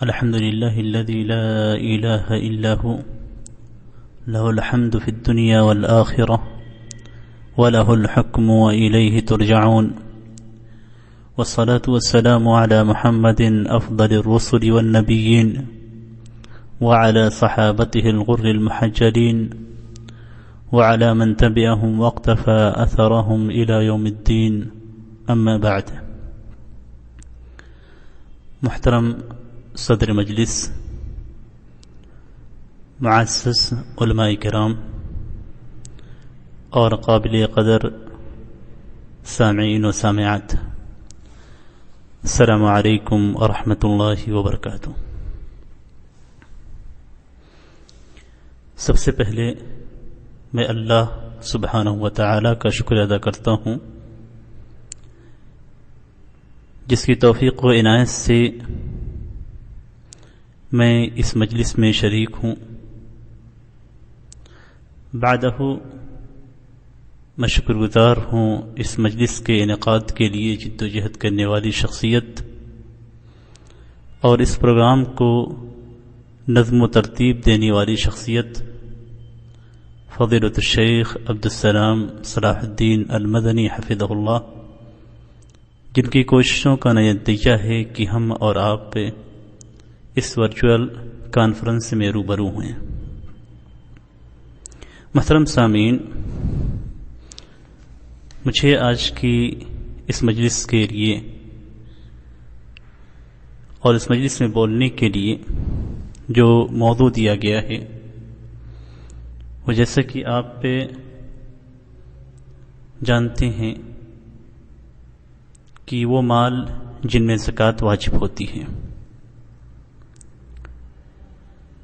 الحمد لله الذي لا إله إلا هو له الحمد في الدنيا والآخرة وله الحكم وإليه ترجعون، والصلاة والسلام على محمد أفضل الرسل والنبيين وعلى صحابته الغر المحجلين وعلى من تبعهم واقتفى أثرهم إلى يوم الدين، أما بعد۔ محترم صدر مجلس، معزز علماء کرام اور قابل قدر سامعین و سامعات، السلام علیکم ورحمۃ اللہ وبرکاتہ۔ سب سے پہلے میں اللہ سبحانہ و تعالی کا شکر ادا کرتا ہوں جس کی توفیق و عنایت سے میں اس مجلس میں شریک ہوں۔ بعدہ میں شکر گزار ہوں اس مجلس کے انعقاد کے لیے جد و جہد کرنے والی شخصیت اور اس پروگرام کو نظم و ترتیب دینے والی شخصیت فضیلۃ الشیخ عبدالسلام صلاح الدین المدنی حفظہ اللہ، جن کی کوششوں کا نتیجہ ہے کہ ہم اور آپ پہ اس ورچوئل کانفرنس میں روبرو ہوئے۔ محترم سامعین، مجھے آج کی اس مجلس کے لیے اور اس مجلس میں بولنے کے لیے جو موضوع دیا گیا ہے وہ جیسا کہ آپ پہ جانتے ہیں کہ وہ مال جن میں زکوٰۃ واجب ہوتی ہے۔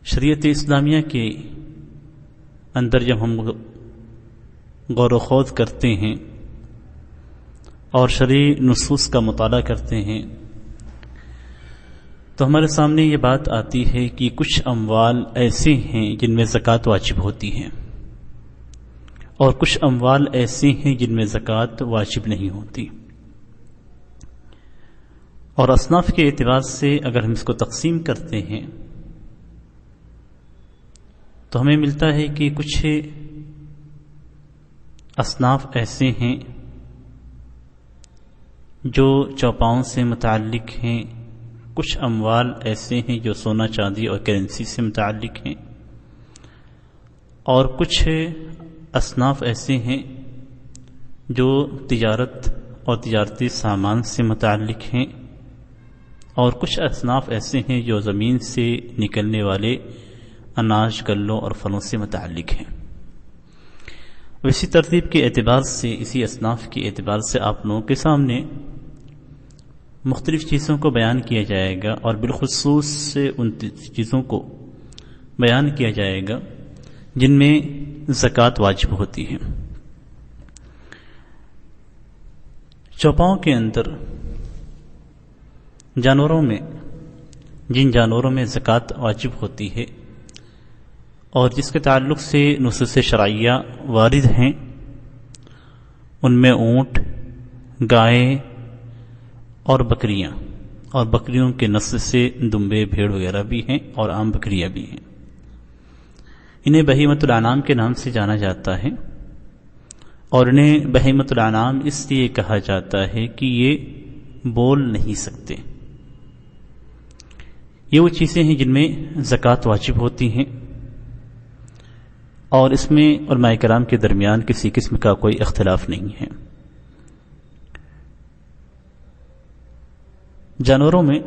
شریعت اسلامیہ کے اندر جب ہم غور و خوض کرتے ہیں اور شرعی نصوص کا مطالعہ کرتے ہیں تو ہمارے سامنے یہ بات آتی ہے کہ کچھ اموال ایسے ہیں جن میں زکوٰۃ واجب ہوتی ہے اور کچھ اموال ایسے ہیں جن میں زکوٰۃ واجب نہیں ہوتی، اور اصناف کے اعتبار سے اگر ہم اس کو تقسیم کرتے ہیں تو ہمیں ملتا ہے کہ کچھ اصناف ایسے ہیں جو چوپاؤں سے متعلق ہیں، کچھ اموال ایسے ہیں جو سونا چاندی اور کرنسی سے متعلق ہیں، اور کچھ اصناف ایسے ہیں جو تجارت اور تجارتی سامان سے متعلق ہیں، اور کچھ اصناف ایسے ہیں جو زمین سے نکلنے والے اناج، گلوں اور پھلوں سے متعلق ہیں۔ اسی ترتیب کے اعتبار سے، اسی اصناف کے اعتبار سے آپ لوگوں کے سامنے مختلف چیزوں کو بیان کیا جائے گا، اور بالخصوص سے ان چیزوں کو بیان کیا جائے گا جن میں زکوٰۃ واجب ہوتی ہے۔ چوپاؤں کے اندر جانوروں میں جن جانوروں میں زکوٰۃ واجب ہوتی ہے اور جس کے تعلق سے نصوص شرعیہ وارد ہیں، ان میں اونٹ، گائے اور بکریاں، اور بکریوں کے نسل سے دمبے، بھیڑ وغیرہ بھی ہیں اور عام بکریاں بھی ہیں۔ انہیں بہیمۃ الانعام کے نام سے جانا جاتا ہے، اور انہیں بہیمۃ الانعام اس لیے کہا جاتا ہے کہ یہ بول نہیں سکتے۔ یہ وہ چیزیں ہیں جن میں زکوٰۃ واجب ہوتی ہیں، اور اس میں علماء کرام کے درمیان کسی قسم کا کوئی اختلاف نہیں ہے۔ جانوروں میں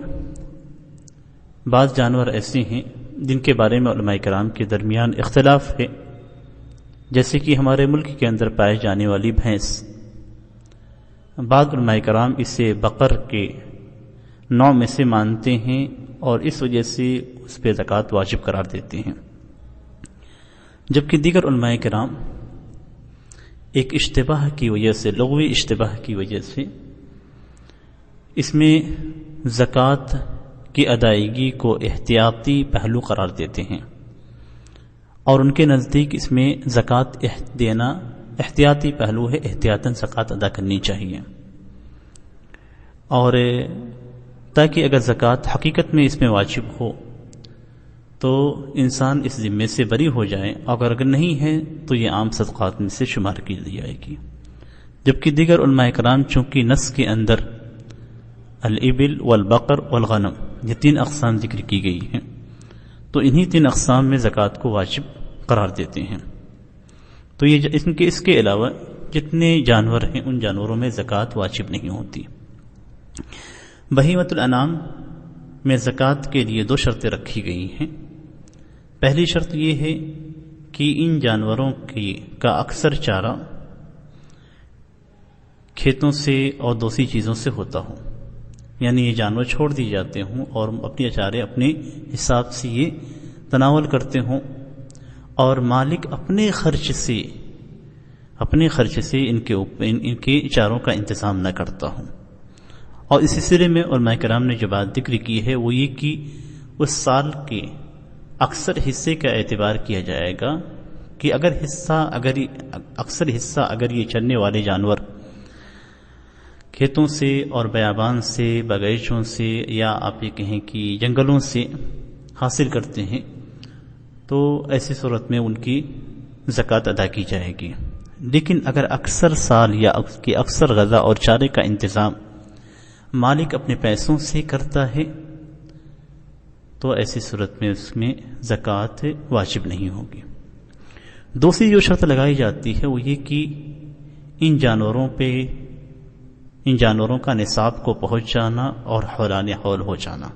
بعض جانور ایسے ہیں جن کے بارے میں علماء کرام کے درمیان اختلاف ہے، جیسے کہ ہمارے ملک کے اندر پائے جانے والی بھینس۔ بعض علماء کرام اسے بقر کے نوع میں سے مانتے ہیں اور اس وجہ سے اس پہ زکوٰۃ واجب قرار دیتے ہیں، جبکہ دیگر علماء کرام ایک اشتباہ کی وجہ سے، لغوی اشتباہ کی وجہ سے، اس میں زکوٰۃ کی ادائیگی کو احتیاطی پہلو قرار دیتے ہیں، اور ان کے نزدیک اس میں زکوٰۃ دینا احتیاطی پہلو ہے، احتیاطاً زکوٰۃ ادا کرنی چاہیے۔ اور تاکہ اگر زکوٰۃ حقیقت میں اس میں واجب ہو تو انسان اس ذمے سے بری ہو جائے، اور اگر نہیں ہے تو یہ عام صدقات میں سے شمار کی جائے گی۔ جبکہ دیگر علماء کرام چونکہ نص کے اندر الابل والبقر والغنم یہ 3 اقسام ذکر کی گئی ہیں، تو انہی 3 اقسام میں زکوٰۃ کو واجب قرار دیتے ہیں۔ تو یہ اس کے علاوہ جتنے جانور ہیں ان جانوروں میں زکوٰۃ واجب نہیں ہوتی۔ بہیمۃ الانعام میں زکوٰۃ کے لیے 2 شرطیں رکھی گئی ہیں۔ پہلی شرط یہ ہے کہ ان جانوروں کا اکثر چارہ کھیتوں سے اور دوسری چیزوں سے ہوتا ہو، یعنی یہ جانور چھوڑ دیے جاتے ہوں اور اپنے چارے اپنے حساب سے یہ تناول کرتے ہوں، اور مالک اپنے خرچ سے ان کے چاروں کا انتظام نہ کرتا ہوں۔ اور اس سلسلے میں علماء کرام نے جو بات ذکر کی ہے وہ یہ کہ اس سال کے اکثر حصے کا اعتبار کیا جائے گا کہ اگر اکثر حصہ اگر یہ چرنے والے جانور کھیتوں سے اور بیابان سے، باغیچوں سے، یا آپ یہ کہیں کہ جنگلوں سے حاصل کرتے ہیں تو ایسی صورت میں ان کی زکوٰۃ ادا کی جائے گی۔ لیکن اگر اکثر سال یا اکثر غذا اور چارے کا انتظام مالک اپنے پیسوں سے کرتا ہے تو ایسی صورت میں اس میں زکوٰۃ واجب نہیں ہوگی۔ دوسری جو شرط لگائی جاتی ہے وہ یہ کہ ان جانوروں کا نصاب کو پہنچ جانا اور حولان حول ہو جانا۔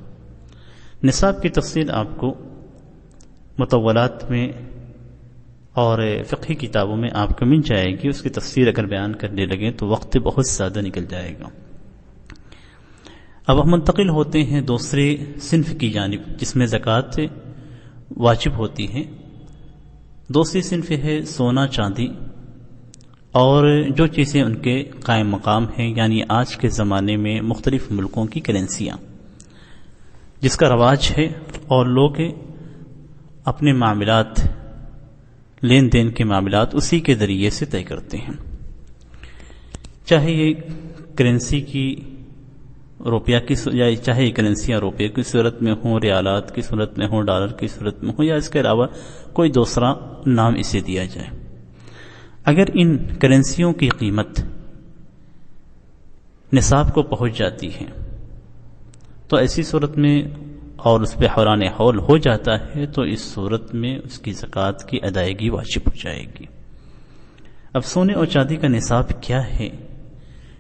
نصاب کی تفصیل آپ کو مطولات میں اور فقہی کتابوں میں آپ کو مل جائے گی، اس کی تفسیر اگر بیان کرنے لگیں تو وقت بہت زیادہ نکل جائے گا۔ اب ہم منتقل ہوتے ہیں دوسرے صنف کی جانب جس میں زکوٰۃ واجب ہوتی ہے۔ دوسری صنف ہے سونا چاندی اور جو چیزیں ان کے قائم مقام ہیں، یعنی آج کے زمانے میں مختلف ملکوں کی کرنسیاں جس کا رواج ہے، اور لوگ اپنے معاملات، لین دین کے معاملات اسی کے ذریعے سے طے کرتے ہیں، چاہے یہ کرنسی کی روپیہ کی یا چاہے یہ کرنسیاں روپیہ کی صورت میں ہوں، ریالات کی صورت میں ہوں، ڈالر کی صورت میں ہوں، یا اس کے علاوہ کوئی دوسرا نام اسے دیا جائے۔ اگر ان کرنسیوں کی قیمت نصاب کو پہنچ جاتی ہے تو ایسی صورت میں اور اس پہ حولان حول ہو جاتا ہے تو اس صورت میں اس کی زکوٰۃ کی ادائیگی واجب ہو جائے گی۔ اب سونے اور چاندی کا نصاب کیا ہے،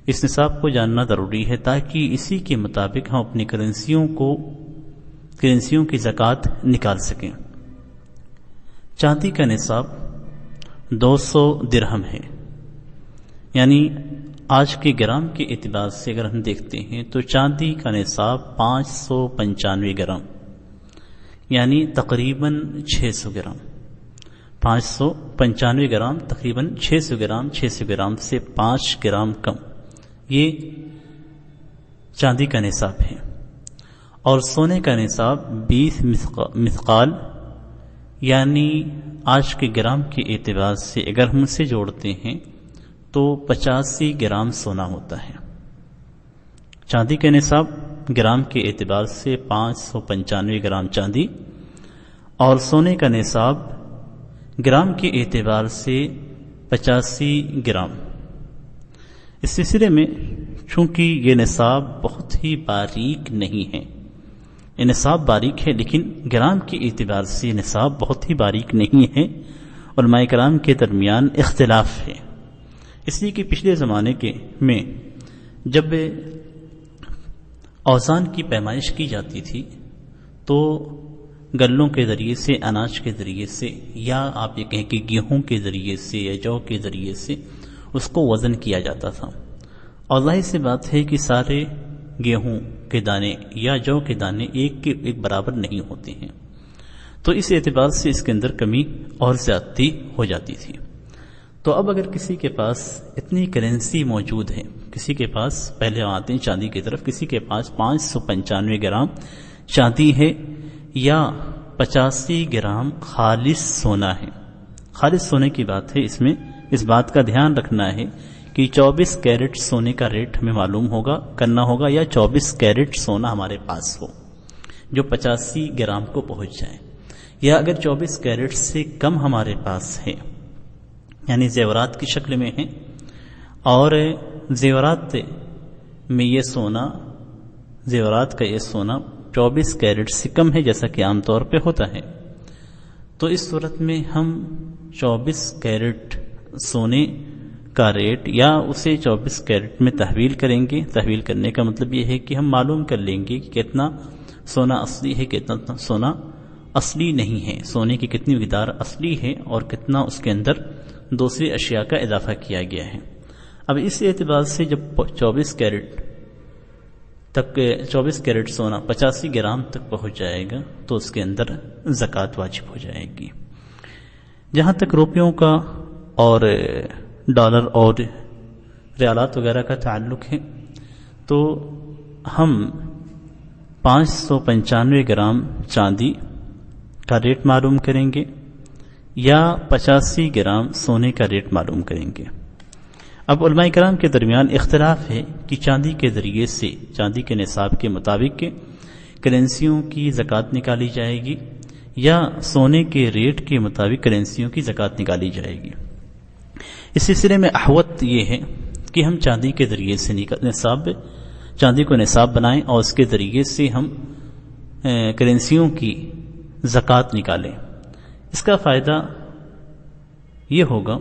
اس نصاب کو جاننا ضروری ہے تاکہ اسی کے مطابق ہم اپنی کرنسیوں کی زکوٰۃ نکال سکیں۔ چاندی کا نصاب 200 درہم ہے، یعنی آج کے گرام کے اعتبار سے اگر ہم دیکھتے ہیں تو چاندی کا نصاب 595 گرام، یعنی تقریباً 600 گرام، 595 گرام تقریباً 600 گرام، 600 گرام سے 5 گرام کم، یہ چاندی کا نصاب ہے۔ اور سونے کا نصاب 20 مثقال، یعنی آج کے گرام کے اعتبار سے اگر ہم اسے جوڑتے ہیں تو 85 گرام سونا ہوتا ہے۔ چاندی کا نصاب گرام کے اعتبار سے 595 گرام چاندی، اور سونے کا نصاب گرام کے اعتبار سے 85 گرام۔ اس سلسلے میں چونکہ یہ نصاب بہت ہی باریک نہیں ہے، یہ نصاب باریک ہے لیکن گرام کے اعتبار سے یہ نصاب بہت ہی باریک نہیں ہے، علماء کرام کے درمیان اختلاف ہے، اس لیے کہ پچھلے زمانے میں جب اوزان کی پیمائش کی جاتی تھی تو گلوں کے ذریعے سے، اناج کے ذریعے سے، یا آپ یہ کہیں کہ گیہوں کے ذریعے سے یا جو کے ذریعے سے اس کو وزن کیا جاتا تھا، اور ظاہر سی بات ہے کہ سارے گیہوں کے دانے یا جو کے دانے ایک برابر نہیں ہوتے ہیں، تو اس اعتبار سے اس کے اندر کمی اور زیادتی ہو جاتی تھی۔ تو اب اگر کسی کے پاس اتنی کرنسی موجود ہے، کسی کے پاس، پہلے آتے ہیں چاندی کی طرف، کسی کے پاس 595 گرام چاندی ہے یا 85 گرام خالص سونا ہے۔ خالص سونے کی بات ہے، اس میں اس بات کا دھیان رکھنا ہے کہ 24 کیرٹ سونے کا ریٹ ہمیں معلوم کرنا ہوگا یا 24 کیرٹ سونا ہمارے پاس ہو جو 85 گرام کو پہنچ جائے، یا اگر 24 کیرٹ سے کم ہمارے پاس ہے یعنی زیورات کی شکل میں ہیں اور زیورات میں یہ سونا، زیورات کا یہ سونا 24 کیرٹ سے کم ہے جیسا کہ عام طور پہ ہوتا ہے، تو اس صورت میں ہم 24 کیرٹ سونے کا ریٹ یا اسے 24 کیرٹ میں تحویل کریں گے۔ تحویل کرنے کا مطلب یہ ہے کہ ہم معلوم کر لیں گے کہ کتنا سونا اصلی ہے، کتنا سونا اصلی نہیں ہے، سونے کی کتنی مقدار اصلی ہے اور کتنا اس کے اندر دوسری اشیاء کا اضافہ کیا گیا ہے۔ اب اس اعتبار سے جب 24 کیرٹ سونا 85 گرام تک پہنچ جائے گا تو اس کے اندر زکوٰۃ واجب ہو جائے گی۔ جہاں تک روپیوں کا اور ڈالر اور ریالات وغیرہ کا تعلق ہے تو ہم 595 گرام چاندی کا ریٹ معلوم کریں گے یا 85 گرام سونے کا ریٹ معلوم کریں گے۔ اب علماء کرام کے درمیان اختلاف ہے کہ چاندی کے ذریعے سے، چاندی کے نصاب کے مطابق کرنسیوں کی زکوٰۃ نکالی جائے گی یا سونے کے ریٹ کے مطابق کرنسیوں کی زکوٰۃ نکالی جائے گی۔ اس سلسلے میں احوط یہ ہے کہ ہم چاندی کے ذریعے سے چاندی کو نصاب بنائیں اور اس کے ذریعے سے ہم کرنسیوں کی زکوٰۃ نکالیں۔ اس کا فائدہ یہ ہوگا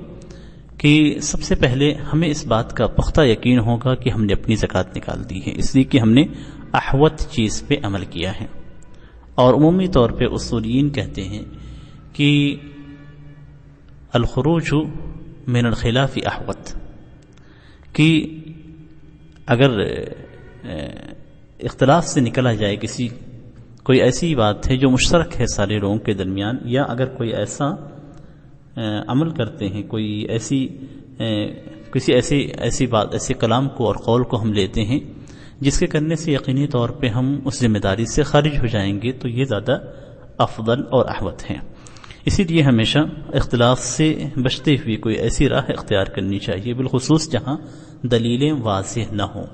کہ سب سے پہلے ہمیں اس بات کا پختہ یقین ہوگا کہ ہم نے اپنی زکوٰۃ نکال دی ہے، اس لیے کہ ہم نے احوط چیز پہ عمل کیا ہے۔ اور عمومی طور پہ اصولیین کہتے ہیں کہ الخروج من الخلاف احوط، کہ اگر اختلاف سے نکلا جائے کوئی ایسی بات ہے جو مشترک ہے سارے لوگوں کے درمیان، یا اگر کوئی ایسا عمل کرتے ہیں، ایسی بات، ایسے کلام کو اور قول کو ہم لیتے ہیں جس کے کرنے سے یقینی طور پہ ہم اس ذمہ داری سے خارج ہو جائیں گے، تو یہ زیادہ افضل اور احوط ہے۔ اسی لیے ہمیشہ اختلاف سے بچتے ہوئے کوئی ایسی راہ اختیار کرنی چاہیے، بالخصوص جہاں دلیلیں واضح نہ ہوں،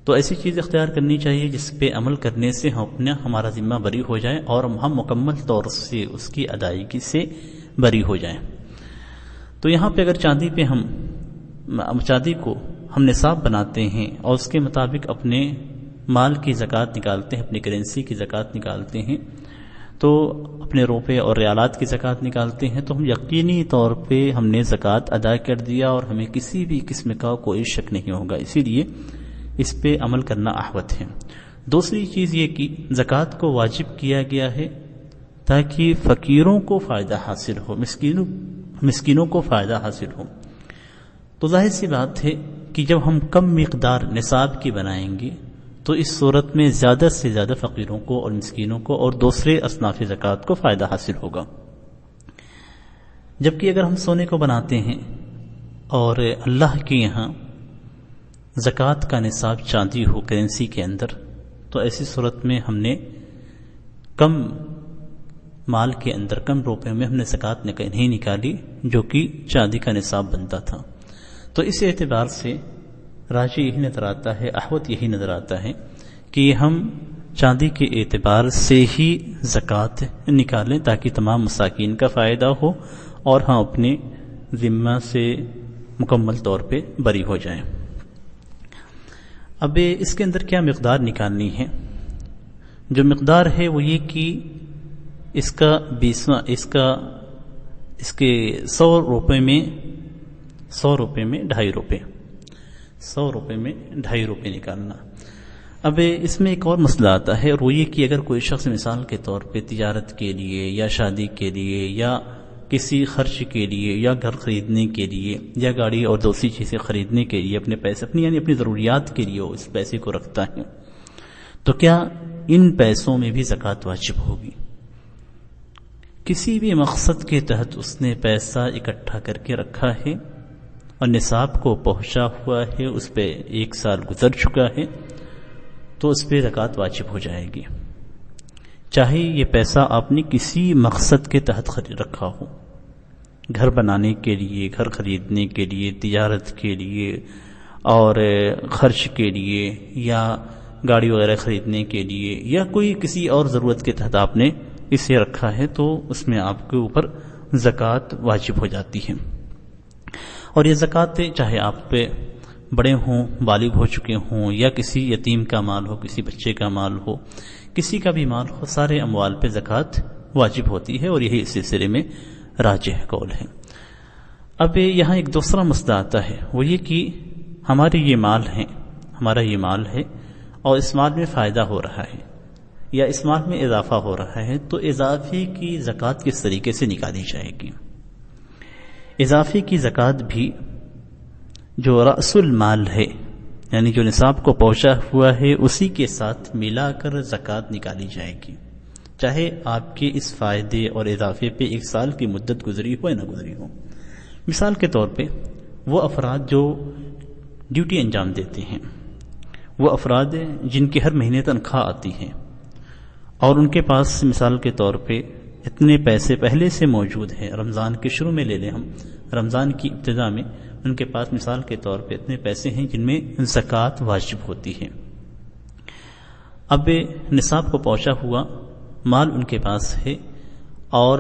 تو ایسی چیز اختیار کرنی چاہیے جس پہ عمل کرنے سے ہمارا ذمہ بری ہو جائے اور ہم مکمل طور سے اس کی ادائیگی سے بری ہو جائیں۔ تو یہاں پہ اگر چاندی کو ہم نصاب بناتے ہیں اور اس کے مطابق اپنے مال کی زکوٰۃ نکالتے ہیں، اپنی کرنسی کی زکوٰۃ نکالتے ہیں، تو اپنے روپے اور ریالات کی زکوٰۃ نکالتے ہیں، تو ہم یقینی طور پہ ہم نے زکوٰۃ ادا کر دیا اور ہمیں کسی بھی قسم کا کوئی شک نہیں ہوگا۔ اسی لیے اس پہ عمل کرنا احوط ہے۔ دوسری چیز یہ کہ زکوٰۃ کو واجب کیا گیا ہے تاکہ فقیروں کو فائدہ حاصل ہو، مسکینوں کو فائدہ حاصل ہو۔ تو ظاہر سی بات ہے کہ جب ہم کم مقدار نصاب کی بنائیں گے تو اس صورت میں زیادہ سے زیادہ فقیروں کو اور مسکینوں کو اور دوسرے اصناف زکوٰۃ کو فائدہ حاصل ہوگا۔ جبکہ اگر ہم سونے کو بناتے ہیں اور اللہ کے یہاں زکوٰۃ کا نصاب چاندی ہو کرنسی کے اندر، تو ایسی صورت میں ہم نے کم مال کے اندر، کم روپے میں ہم نے زکوٰۃ نہیں نکالی جو کہ چاندی کا نصاب بنتا تھا۔ تو اس اعتبار سے راجح یہی نظر آتا ہے، احوط یہی نظر آتا ہے کہ ہم چاندی کے اعتبار سے ہی زکوٰۃ نکالیں تاکہ تمام مساکین کا فائدہ ہو اور ہم اپنے ذمہ سے مکمل طور پہ بری ہو جائیں۔ اب اس کے اندر کیا مقدار نکالنی ہے؟ جو مقدار ہے وہ یہ کہ اس کے 100 روپے میں 2.5 روپے نکالنا۔ اب اس میں ایک اور مسئلہ آتا ہے، اور وہ یہ کہ اگر کوئی شخص مثال کے طور پہ تجارت کے لیے یا شادی کے لیے یا کسی خرچ کے لیے یا گھر خریدنے کے لیے یا گاڑی اور دوسری چیزیں خریدنے کے لیے اپنے پیسے اپنی ضروریات کے لیے اس پیسے کو رکھتا ہے، تو کیا ان پیسوں میں بھی زکوٰۃ واجب ہوگی؟ کسی بھی مقصد کے تحت اس نے پیسہ اکٹھا کر کے رکھا ہے اور نصاب کو پہنچا ہوا ہے، اس پہ 1 سال گزر چکا ہے، تو اس پہ زکوٰۃ واجب ہو جائے گی، چاہے یہ پیسہ آپ نے کسی مقصد کے تحت رکھا ہو، گھر بنانے کے لیے، گھر خریدنے کے لیے، تجارت کے لیے اور خرچ کے لیے، یا گاڑی وغیرہ خریدنے کے لیے، یا کوئی کسی اور ضرورت کے تحت آپ نے اسے رکھا ہے، تو اس میں آپ کے اوپر زکوٰۃ واجب ہو جاتی ہے۔ اور یہ زکوٰۃ چاہے آپ پہ بڑے ہوں، بالغ ہو چکے ہوں، یا کسی یتیم کا مال ہو، کسی بچے کا مال ہو، کسی کا بھی مال ہو، سارے اموال پہ زکوٰۃ واجب ہوتی ہے، اور یہی اس سلسلے میں راجح قول ہے۔ اب یہاں ایک دوسرا مسئلہ آتا ہے، وہ یہ کہ ہمارے یہ مال ہیں، ہمارا یہ مال ہے اور اس مال میں فائدہ ہو رہا ہے یا اس مال میں اضافہ ہو رہا ہے، تو اضافے کی زکوٰۃ کس طریقے سے نکالی جائے گی؟ اضافے کی زکوٰۃ بھی جو رأس المال ہے، یعنی جو نصاب کو پہنچا ہوا ہے، اسی کے ساتھ ملا کر زکوٰۃ نکالی جائے گی، چاہے آپ کے اس فائدے اور اضافے پہ 1 سال کی مدت گزری ہو یا نہ گزری ہو۔ مثال کے طور پہ وہ افراد جو ڈیوٹی انجام دیتے ہیں، وہ افراد جن کی ہر مہینے تنخواہ آتی ہے اور ان کے پاس مثال کے طور پہ اتنے پیسے پہلے سے موجود ہیں، رمضان کے شروع میں لے لیں ہم، رمضان کی ابتدا میں ان کے پاس مثال کے طور پہ اتنے پیسے ہیں جن میں زکوٰۃ واجب ہوتی ہے۔ اب نصاب کو پہنچا ہوا مال ان کے پاس ہے اور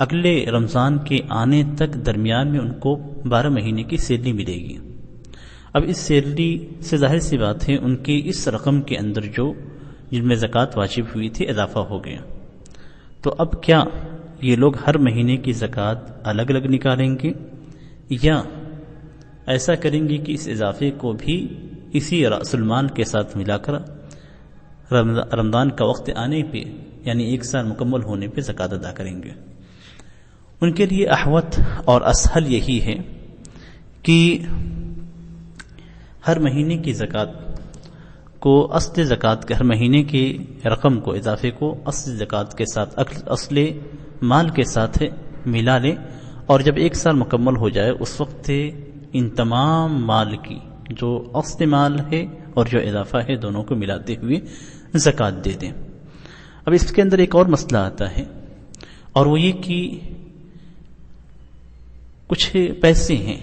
اگلے رمضان کے آنے تک درمیان میں ان کو 12 مہینے کی سیلری ملے گی۔ اب اس سیلری سے ظاہر سی بات ہے ان کی اس رقم کے اندر جو جن میں زکوٰۃ واجب ہوئی تھی اضافہ ہو گیا، تو اب کیا یہ لوگ ہر مہینے کی زکوٰۃ الگ الگ نکالیں گے، یا ایسا کریں گے کہ اس اضافے کو بھی اسی رأس المال کے ساتھ ملا کر رمضان کا وقت آنے پہ، یعنی 1 سال مکمل ہونے پہ زکوٰۃ ادا کریں گے؟ ان کے لیے احوط اور اسہل یہی ہے کہ ہر مہینے کی زکوٰۃ کو اصل زکوٰۃ کے، ہر مہینے کی رقم کو، اضافے کو اصل زکوٰۃ کے ساتھ، اصل مال کے ساتھ ملا لیں، اور جب 1 سال مکمل ہو جائے اس وقت ان تمام مال کی، جو اصل مال ہے اور جو اضافہ ہے، دونوں کو ملاتے ہوئے زکوٰۃ دے دیں۔ اب اس کے اندر ایک اور مسئلہ آتا ہے، اور وہ یہ کہ کچھ پیسے ہیں،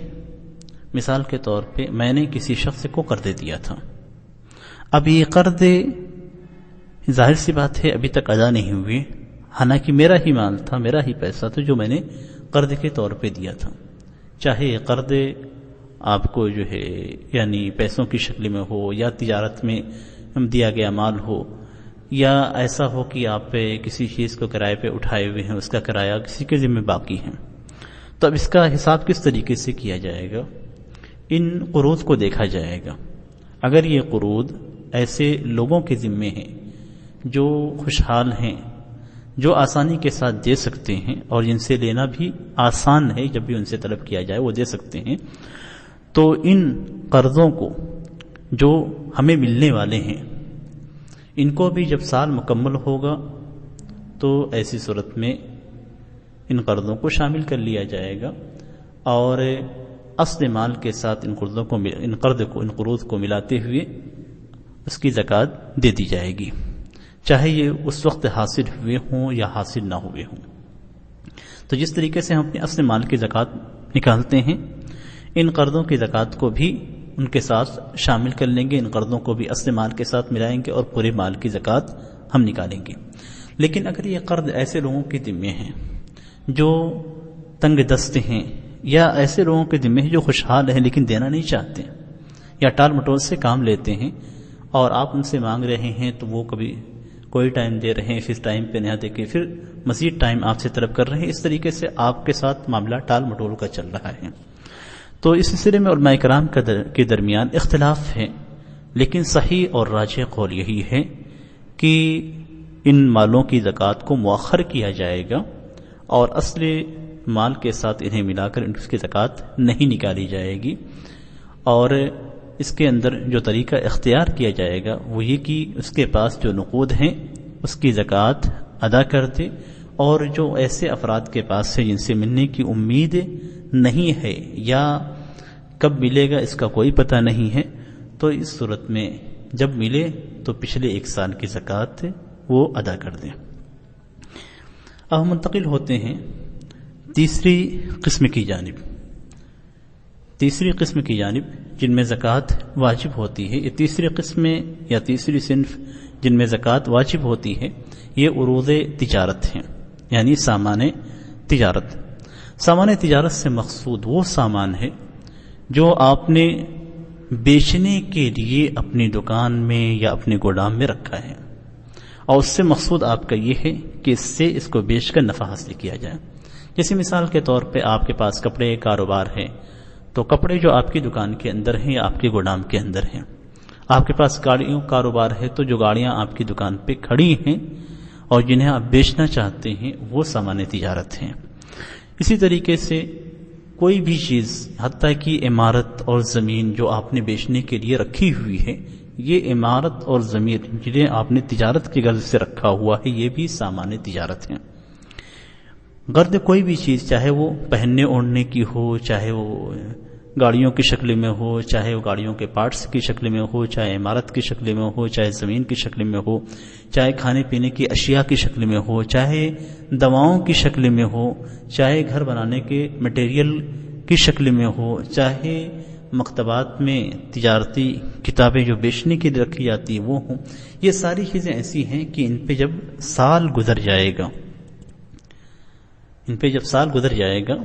مثال کے طور پہ میں نے کسی شخص کو قرض دیا تھا، اب یہ قرض ظاہر سی بات ہے ابھی تک ادا نہیں ہوئے، حالانکہ میرا ہی مال تھا، میرا ہی پیسہ تھا جو میں نے قرض کے طور پہ دیا تھا، چاہے قرض آپ کو جو ہے یعنی پیسوں کی شکل میں ہو، یا تجارت میں دیا گیا مال ہو، یا ایسا ہو کہ آپ کسی چیز کو کرائے پہ اٹھائے ہوئے ہیں، اس کا کرایہ کسی کے ذمہ باقی ہے، تو اب اس کا حساب کس طریقے سے کیا جائے گا؟ ان قروض کو دیکھا جائے گا۔ اگر یہ قروض ایسے لوگوں کے ذمے ہیں جو خوشحال ہیں، جو آسانی کے ساتھ دے سکتے ہیں اور جن سے لینا بھی آسان ہے، جب بھی ان سے طلب کیا جائے وہ دے سکتے ہیں، تو ان قرضوں کو جو ہمیں ملنے والے ہیں ان کو بھی جب سال مکمل ہوگا تو ایسی صورت میں ان قرضوں کو شامل کر لیا جائے گا، اور اصل مال کے ساتھ ان قروض کو ملاتے ہوئے اس کی زکوٰۃ دے دی جائے گی، چاہے یہ اس وقت حاصل ہوئے ہوں یا حاصل نہ ہوئے ہوں۔ تو جس طریقے سے ہم اپنے اصل مال کی زکوٰۃ نکالتے ہیں، ان قرضوں کی زکوٰۃ کو بھی ان کے ساتھ شامل کر لیں گے، ان قرضوں کو بھی اصل مال کے ساتھ ملائیں گے اور پورے مال کی زکوٰۃ ہم نکالیں گے۔ لیکن اگر یہ قرض ایسے لوگوں کے ذمے ہیں جو تنگ دست ہیں، یا ایسے لوگوں کے ذمے ہیں جو خوشحال ہیں لیکن دینا نہیں چاہتے، یا ٹال مٹول سے کام لیتے ہیں اور آپ ان سے مانگ رہے ہیں تو وہ کبھی کوئی ٹائم دے رہے ہیں، پھر ٹائم پہ نہ دے کے پھر مزید ٹائم آپ سے طلب کر رہے ہیں، اس طریقے سے آپ کے ساتھ معاملہ ٹال مٹول کا چل رہا ہے، تو اس سلسلے میں علماء کرام کے درمیان اختلاف ہے، لیکن صحیح اور راجح قول یہی ہے کہ ان مالوں کی زکوٰۃ کو مؤخر کیا جائے گا اور اصل مال کے ساتھ انہیں ملا کر اس کی زکوٰۃ نہیں نکالی جائے گی، اور اس کے اندر جو طریقہ اختیار کیا جائے گا وہ یہ کہ اس کے پاس جو نقود ہیں اس کی زکوٰۃ ادا کر دے، اور جو ایسے افراد کے پاس ہے جن سے ملنے کی امید نہیں ہے یا کب ملے گا اس کا کوئی پتہ نہیں ہے، تو اس صورت میں جب ملے تو پچھلے 1 سال کی زکوٰۃ وہ ادا کر دیں۔ اب منتقل ہوتے ہیں تیسری قسم کی جانب جن میں زکوٰۃ واجب ہوتی ہے، یہ تیسری قسم یا تیسری صنف جن میں زکوٰۃ واجب ہوتی ہے، یہ عروض تجارت ہیں، یعنی سامان تجارت۔ سامان تجارت سے مقصود وہ سامان ہے جو آپ نے بیچنے کے لیے اپنی دکان میں یا اپنے گودام میں رکھا ہے، اور اس سے مقصود آپ کا یہ ہے کہ اس سے اس کو بیچ کر نفع حاصل کیا جائے۔ جیسے مثال کے طور پہ آپ کے پاس کپڑے کاروبار ہے، تو کپڑے جو آپ کی دکان کے اندر ہیں یا آپ کے گودام کے اندر ہیں۔ آپ کے پاس گاڑیوں کاروبار ہے، تو جو گاڑیاں آپ کی دکان پہ کھڑی ہیں اور جنہیں آپ بیچنا چاہتے ہیں، وہ سامان تجارت ہیں۔ اسی طریقے سے کوئی بھی چیز، حتیٰ کہ عمارت اور زمین جو آپ نے بیچنے کے لیے رکھی ہوئی ہے، یہ عمارت اور زمین جنہیں آپ نے تجارت کی غرض سے رکھا ہوا ہے، یہ بھی سامان تجارت ہیں۔ غرض کوئی بھی چیز، چاہے وہ پہننے اوڑھنے کی ہو، چاہے وہ گاڑیوں کی شکل میں ہو، چاہے وہ گاڑیوں کے پارٹس کی شکل میں ہو، چاہے عمارت کی شکل میں ہو، چاہے زمین کی شکل میں ہو، چاہے کھانے پینے کی اشیاء کی شکل میں ہو، چاہے دواؤں کی شکل میں ہو، چاہے گھر بنانے کے مٹیریل کی شکل میں ہو، چاہے مکتبات میں تجارتی کتابیں جو بیچنے کے لیے رکھی جاتی ہیں وہ ہوں، یہ ساری چیزیں ایسی ہیں کہ ان پہ جب سال گزر جائے گا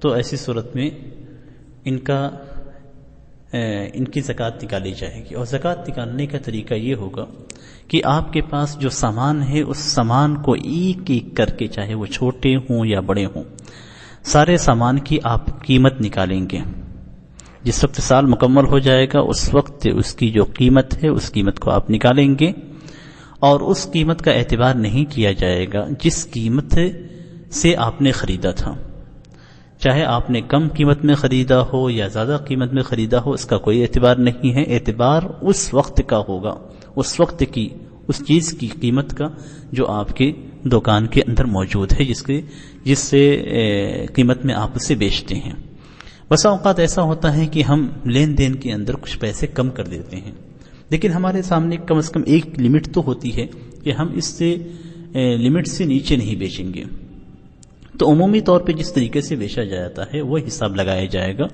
تو ایسی صورت میں ان کی زکوٰۃ نکالی جائے گی۔ اور زکوٰۃ نکالنے کا طریقہ یہ ہوگا کہ آپ کے پاس جو سامان ہے، اس سامان کو ایک ایک کر کے، چاہے وہ چھوٹے ہوں یا بڑے ہوں، سارے سامان کی آپ قیمت نکالیں گے۔ جس وقت سال مکمل ہو جائے گا، اس وقت اس کی جو قیمت ہے، اس قیمت کو آپ نکالیں گے، اور اس قیمت کا اعتبار نہیں کیا جائے گا جس قیمت سے آپ نے خریدا تھا۔ چاہے آپ نے کم قیمت میں خریدا ہو یا زیادہ قیمت میں خریدا ہو، اس کا کوئی اعتبار نہیں ہے۔ اعتبار اس وقت کا ہوگا، اس وقت کی اس چیز کی قیمت کا جو آپ کے دکان کے اندر موجود ہے، جس سے قیمت میں آپ اسے بیچتے ہیں۔ بسا اوقات ایسا ہوتا ہے کہ ہم لین دین کے اندر کچھ پیسے کم کر دیتے ہیں، لیکن ہمارے سامنے کم از کم ایک لمٹ تو ہوتی ہے کہ ہم اس سے لمٹ سے نیچے نہیں بیچیں گے۔ تو عمومی طور پہ جس طریقے سے بیچا جاتا ہے وہ حساب لگایا جائے گا،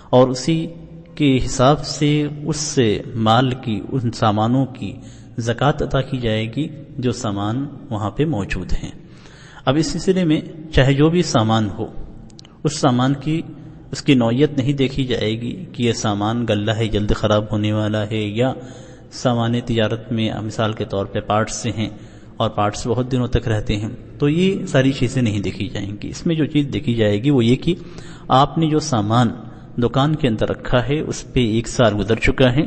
اور اسی کے حساب سے اس مال کی، ان سامانوں کی زکوٰۃ ادا کی جائے گی جو سامان وہاں پہ موجود ہیں۔ اب اس سلسلے میں چاہے جو بھی سامان ہو، اس سامان کی اس کی نوعیت نہیں دیکھی جائے گی کہ یہ سامان گلہ ہے، جلد خراب ہونے والا ہے، یا سامان تجارت میں مثال کے طور پہ پارٹس سے ہیں اور پارٹس بہت دنوں تک رہتے ہیں، تو یہ ساری چیزیں نہیں دیکھی جائیں گی۔ اس میں جو چیز دیکھی جائے گی وہ یہ کہ آپ نے جو سامان دکان کے اندر رکھا ہے اس پہ ایک سال گزر چکا ہے،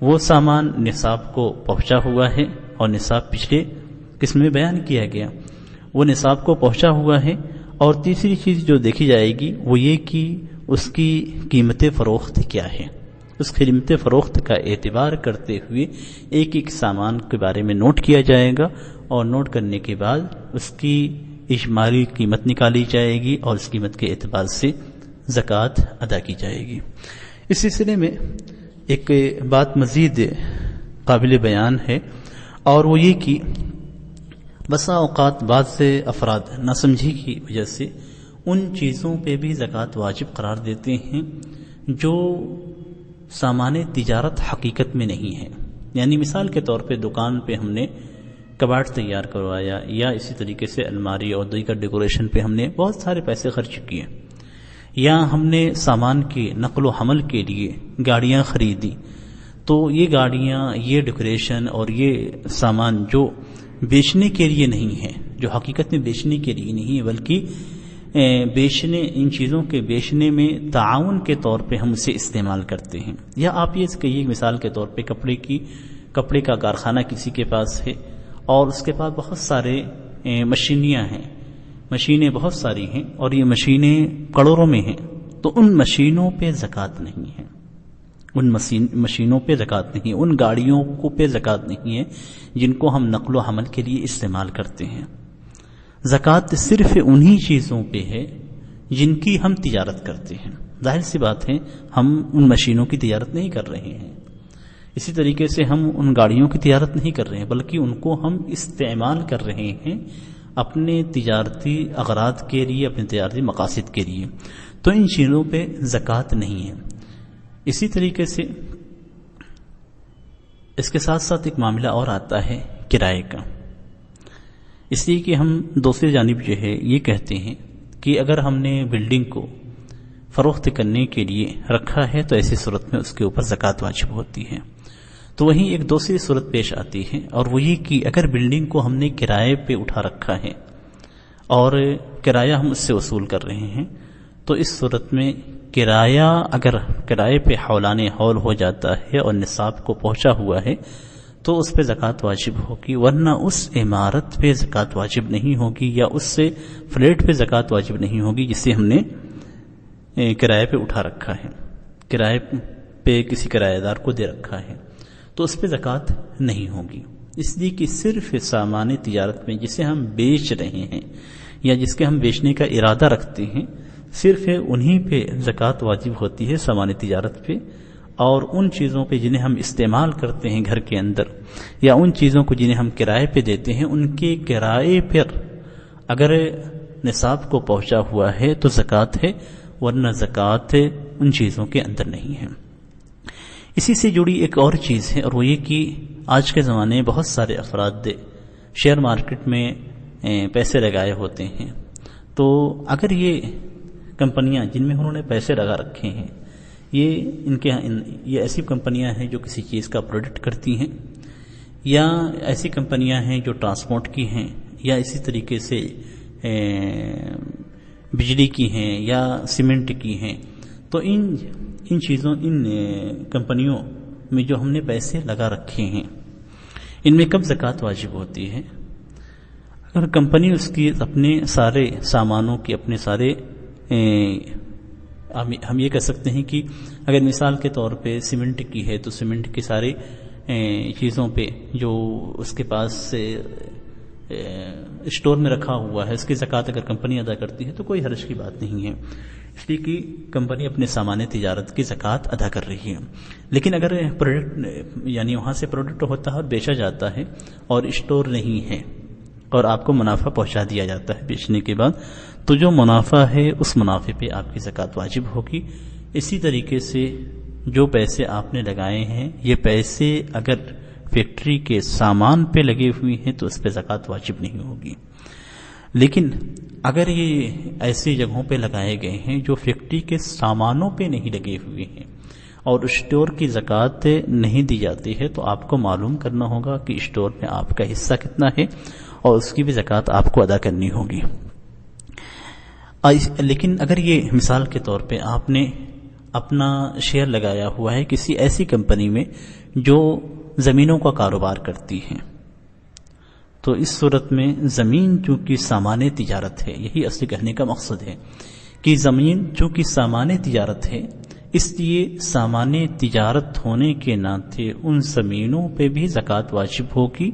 وہ سامان نصاب کو پہنچا ہوا ہے، اور نصاب پچھلے قسم میں بیان کیا گیا، وہ نصاب کو پہنچا ہوا ہے۔ اور تیسری چیز جو دیکھی جائے گی وہ یہ کہ اس کی قیمت فروخت کیا ہے۔ اس قیمت فروخت کا اعتبار کرتے ہوئے ایک ایک سامان کے بارے میں نوٹ کیا جائے گا، اور نوٹ کرنے کے بعد اس کی اجمالی قیمت نکالی جائے گی، اور اس قیمت کے اعتبار سے زکوٰۃ ادا کی جائے گی۔ اس سلسلے میں ایک بات مزید قابل بیان ہے، اور وہ یہ کہ بسا اوقات بعض سے افراد ناسمجھی کی وجہ سے ان چیزوں پہ بھی زکوٰۃ واجب قرار دیتے ہیں جو سامان تجارت حقیقت میں نہیں ہے۔ یعنی مثال کے طور پہ دکان پہ ہم نے کباڑ تیار کروایا، یا اسی طریقے سے الماری اور دیگر ڈیکوریشن پہ ہم نے بہت سارے پیسے خرچ کیے، یا ہم نے سامان کے نقل و حمل کے لیے گاڑیاں خریدی، تو یہ گاڑیاں، یہ ڈیکوریشن اور یہ سامان جو بیچنے کے لیے نہیں ہے، جو حقیقت میں بیچنے کے لیے نہیں ہے، بلکہ ان چیزوں کے بیچنے میں تعاون کے طور پہ ہم اسے استعمال کرتے ہیں۔ یا آپ یہ کہیے مثال کے طور پہ کپڑے کا کارخانہ کسی کے پاس ہے، اور اس کے پاس بہت سارے مشینیاں ہیں، مشینیں بہت ساری ہیں، اور یہ مشینیں کروڑوں میں ہیں، تو ان مشینوں پہ زکوٰۃ نہیں ہے، ان مشینوں پہ زکوٰۃ نہیں ہے، ان گاڑیوں کو پہ زکوٰۃ نہیں ہے جن کو ہم نقل و حمل کے لیے استعمال کرتے ہیں۔ زکوٰۃ صرف انہی چیزوں پہ ہے جن کی ہم تجارت کرتے ہیں۔ ظاہر سی بات ہے ہم ان مشینوں کی تجارت نہیں کر رہے ہیں، اسی طریقے سے ہم ان گاڑیوں کی تجارت نہیں کر رہے ہیں، بلکہ ان کو ہم استعمال کر رہے ہیں اپنے تجارتی اغراض کے لیے، اپنے تجارتی مقاصد کے لیے، تو ان چیزوں پہ زکوٰۃ نہیں ہے۔ اسی طریقے سے اس کے ساتھ ساتھ ایک معاملہ اور آتا ہے کرائے کا، اس لیے کہ ہم دوسری جانب جو ہے یہ کہتے ہیں کہ اگر ہم نے بلڈنگ کو فروخت کرنے کے لیے رکھا ہے تو ایسی صورت میں اس کے اوپر زکوٰۃ واجب ہوتی ہے۔ تو وہیں ایک دوسری صورت پیش آتی ہے، اور وہ یہ کہ اگر بلڈنگ کو ہم نے کرائے پہ اٹھا رکھا ہے اور کرایہ ہم اس سے وصول کر رہے ہیں، تو اس صورت میں کرایہ اگر کرائے پہ حولان حول ہو جاتا ہے اور نصاب کو پہنچا ہوا ہے تو اس پہ زکوٰۃ واجب ہوگی، ورنہ اس عمارت پہ زکوٰۃ واجب نہیں ہوگی، یا اس سے فلیٹ پہ زکوٰۃ واجب نہیں ہوگی جسے ہم نے کرائے پہ اٹھا رکھا ہے، کرائے پہ کسی کرایہ دار کو دے رکھا ہے، تو اس پہ زکوٰۃ نہیں ہوگی، اس لیے کہ صرف سامان تجارت میں جسے ہم بیچ رہے ہیں یا جس کے ہم بیچنے کا ارادہ رکھتے ہیں، صرف انہی پہ زکوٰۃ واجب ہوتی ہے، سامان تجارت پہ، اور ان چیزوں پہ جنہیں ہم استعمال کرتے ہیں گھر کے اندر، یا ان چیزوں کو جنہیں ہم کرائے پہ دیتے ہیں، ان کے کرائے پر اگر نصاب کو پہنچا ہوا ہے تو زکوٰۃ ہے، ورنہ زکوٰۃ ان چیزوں کے اندر نہیں ہے۔ اسی سے جڑی ایک اور چیز ہے، اور وہ یہ کہ آج کے زمانے میں بہت سارے افراد شیئر مارکیٹ میں پیسے لگائے ہوتے ہیں، تو اگر یہ کمپنیاں جن میں انہوں نے پیسے لگا رکھے ہیں، یہ ایسی کمپنیاں ہیں جو کسی چیز کا پروڈکٹ کرتی ہیں، یا ایسی کمپنیاں ہیں جو ٹرانسپورٹ کی ہیں، یا اسی طریقے سے بجلی کی ہیں یا سیمنٹ کی ہیں، تو ان چیزوں، ان کمپنیوں میں جو ہم نے پیسے لگا رکھے ہیں، ان میں کب زکوٰۃ واجب ہوتی ہے؟ اگر کمپنی اس کی اپنے سارے سامانوں کی، اپنے سارے ہم یہ کہہ سکتے ہیں کہ اگر مثال کے طور پہ سیمنٹ کی ہے تو سیمنٹ کی ساری چیزوں پہ جو اس کے پاس اسٹور میں رکھا ہوا ہے، اس کی زکوٰۃ اگر کمپنی ادا کرتی ہے تو کوئی حرج کی بات نہیں ہے، اس لیے کہ کمپنی اپنے سامان تجارت کی زکوٰۃ ادا کر رہی ہے۔ لیکن اگر پروڈکٹ یعنی وہاں سے پروڈکٹ ہوتا ہے اور بیچا جاتا ہے اور اسٹور نہیں ہے، اور آپ کو منافع پہنچا دیا جاتا ہے بیچنے کے بعد، تو جو منافع ہے اس منافع پہ آپ کی زکوٰۃ واجب ہوگی۔ اسی طریقے سے جو پیسے آپ نے لگائے ہیں، یہ پیسے اگر فیکٹری کے سامان پہ لگے ہوئے ہیں تو اس پہ زکوٰۃ واجب نہیں ہوگی، لیکن اگر یہ ایسی جگہوں پہ لگائے گئے ہیں جو فیکٹری کے سامانوں پہ نہیں لگے ہوئے ہیں اور اسٹور کی زکوٰۃ نہیں دی جاتی ہے، تو آپ کو معلوم کرنا ہوگا کہ اسٹور میں آپ کا حصہ کتنا ہے اور اس کی بھی زکوٰۃ آپ کو ادا کرنی ہوگی۔ لیکن اگر یہ مثال کے طور پہ آپ نے اپنا شیئر لگایا ہوا ہے کسی ایسی کمپنی میں جو زمینوں کا کاروبار کرتی ہے، تو اس صورت میں زمین چونکہ سامان تجارت ہے، یہی اصلی کہنے کا مقصد ہے کہ زمین چونکہ سامان تجارت ہے، اس لیے سامان تجارت ہونے کے ناطے ان زمینوں پہ بھی زکوٰۃ واجب ہوگی،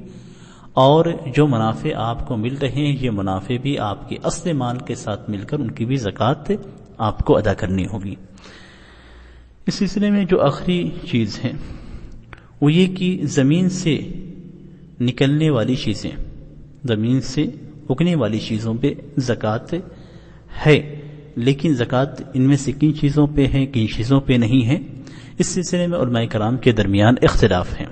اور جو منافع آپ کو مل رہے ہیں یہ منافع بھی آپ کے اصل مال کے ساتھ مل کر ان کی بھی زکوٰۃ آپ کو ادا کرنی ہوگی۔ اس سلسلے میں جو آخری چیز ہے وہ یہ کہ زمین سے نکلنے والی چیزیں، زمین سے اگنے والی چیزوں پہ زکوٰۃ ہے، لیکن زکوٰۃ ان میں سے کن چیزوں پہ ہے، کن چیزوں پہ نہیں ہے، اس سلسلے میں علماء کرام کے درمیان اختلاف ہے۔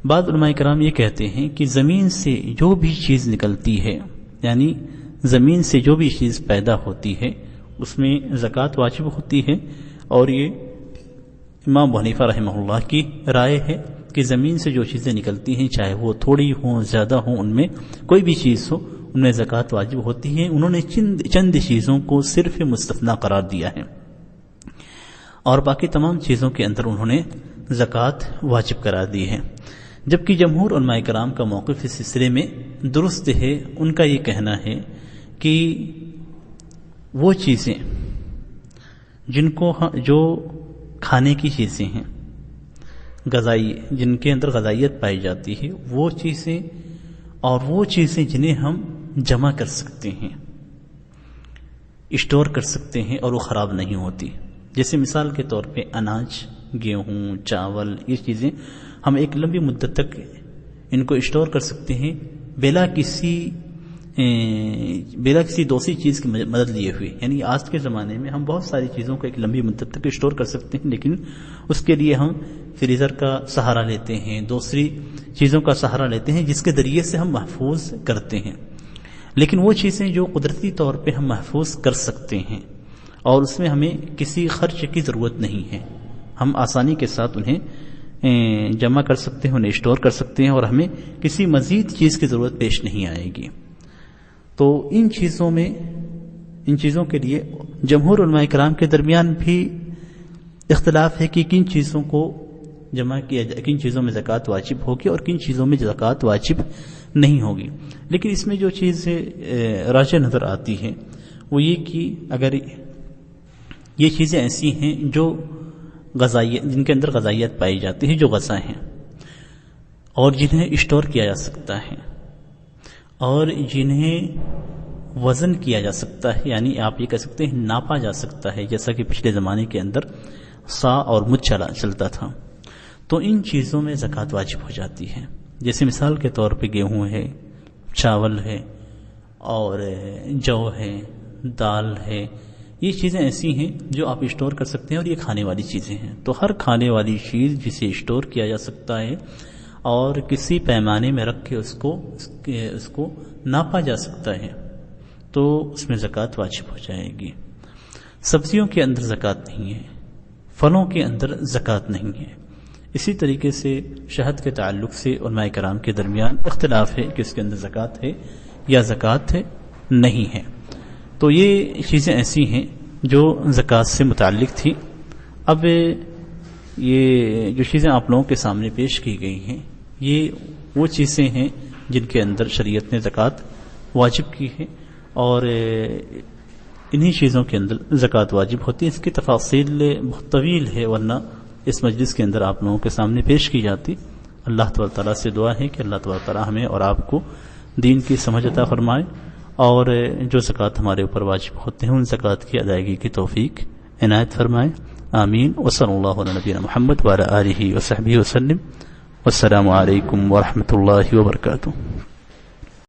بعض علماء کرام یہ کہتے ہیں کہ زمین سے جو بھی چیز نکلتی ہے، یعنی زمین سے جو بھی چیز پیدا ہوتی ہے اس میں زکوٰۃ واجب ہوتی ہے، اور یہ امام ابو حنیفہ رحمہ اللہ کی رائے ہے کہ زمین سے جو چیزیں نکلتی ہیں چاہے وہ تھوڑی ہوں زیادہ ہوں، ان میں کوئی بھی چیز ہو ان میں زکوٰۃ واجب ہوتی ہے۔ انہوں نے چند چیزوں کو صرف مستثنیٰ قرار دیا ہے اور باقی تمام چیزوں کے اندر انہوں نے زکوٰۃ واجب قرار دی ہے، جبکہ جمہور علماء کرام کا موقف اس سلسلے میں درست ہے۔ ان کا یہ کہنا ہے کہ وہ چیزیں جو کھانے کی چیزیں ہیں، غذائی، جن کے اندر غذائیت پائی جاتی ہے، وہ چیزیں اور وہ چیزیں جنہیں ہم جمع کر سکتے ہیں، اسٹور کر سکتے ہیں اور وہ خراب نہیں ہوتی، جیسے مثال کے طور پہ اناج، گیہوں، چاول، یہ چیزیں ہم ایک لمبی مدت تک ان کو اسٹور کر سکتے ہیں بلا کسی بلا کسی دوسری چیز کی مدد لیے ہوئے. یعنی آج کے زمانے میں ہم بہت ساری چیزوں کو ایک لمبی مدت تک اسٹور کر سکتے ہیں، لیکن اس کے لیے ہم فریزر کا سہارا لیتے ہیں، دوسری چیزوں کا سہارا لیتے ہیں جس کے ذریعے سے ہم محفوظ کرتے ہیں. لیکن وہ چیزیں جو قدرتی طور پہ ہم محفوظ کر سکتے ہیں اور اس میں ہمیں کسی خرچ کی ضرورت نہیں ہے، ہم آسانی کے ساتھ انہیں جمع کر سکتے ہیں، انہیں اسٹور کر سکتے ہیں اور ہمیں کسی مزید چیز کی ضرورت پیش نہیں آئے گی. تو ان چیزوں کے لیے جمہور علماء کرام کے درمیان بھی اختلاف ہے کہ کن چیزوں کو جمع کیا جائے، کن چیزوں میں زکوٰۃ واجب ہوگی اور کن چیزوں میں زکوٰۃ واجب نہیں ہوگی. لیکن اس میں جو چیز راجح نظر آتی ہے وہ یہ کہ اگر یہ چیزیں ایسی ہیں جو غذائیت، جن کے اندر غذائیت پائی جاتی ہے، جو غذا ہیں اور جنہیں اسٹور کیا جا سکتا ہے اور جنہیں وزن کیا جا سکتا ہے، یعنی آپ یہ کہہ سکتے ہیں ناپا جا سکتا ہے، جیسا کہ پچھلے زمانے کے اندر سا اور مد چلتا تھا، تو ان چیزوں میں زکوٰۃ واجب ہو جاتی ہے. جیسے مثال کے طور پہ گیہوں ہے، چاول ہے اور جو ہے، دال ہے، یہ چیزیں ایسی ہیں جو آپ اسٹور کر سکتے ہیں اور یہ کھانے والی چیزیں ہیں. تو ہر کھانے والی چیز جسے اسٹور کیا جا سکتا ہے اور کسی پیمانے میں رکھ کے اس کو ناپا جا سکتا ہے تو اس میں زکوٰۃ واجب ہو جائے گی. سبزیوں کے اندر زکوٰۃ نہیں ہے، پھلوں کے اندر زکوٰۃ نہیں ہے. اسی طریقے سے شہد کے تعلق سے علماء کرام کے درمیان اختلاف ہے کہ اس کے اندر زکوٰۃ ہے یا زکوٰۃ نہیں ہے. تو یہ چیزیں ایسی ہیں جو زکوٰۃ سے متعلق تھی. اب یہ جو چیزیں آپ لوگوں کے سامنے پیش کی گئی ہیں یہ وہ چیزیں ہیں جن کے اندر شریعت نے زکوٰۃ واجب کی ہے اور انہی چیزوں کے اندر زکوٰۃ واجب ہوتی ہے. اس کی تفاصیل بہت طویل ہے، ورنہ اس مجلس کے اندر آپ لوگوں کے سامنے پیش کی جاتی. اللہ تبارک تعالیٰ سے دعا ہے کہ اللہ تبارک تعالیٰ ہمیں اور آپ کو دین کی سمجھ عطا فرمائے اور جو زکوٰۃ ہمارے اوپر واجب ہوتے ہیں ان زکوٰۃ کی ادائیگی کی توفیق عنایت فرمائے. آمین. وصلی اللہ علی نبینا محمد وعلی آلہ وصحبہ وسلم. والسلام علیکم ورحمۃ اللہ وبرکاتہ.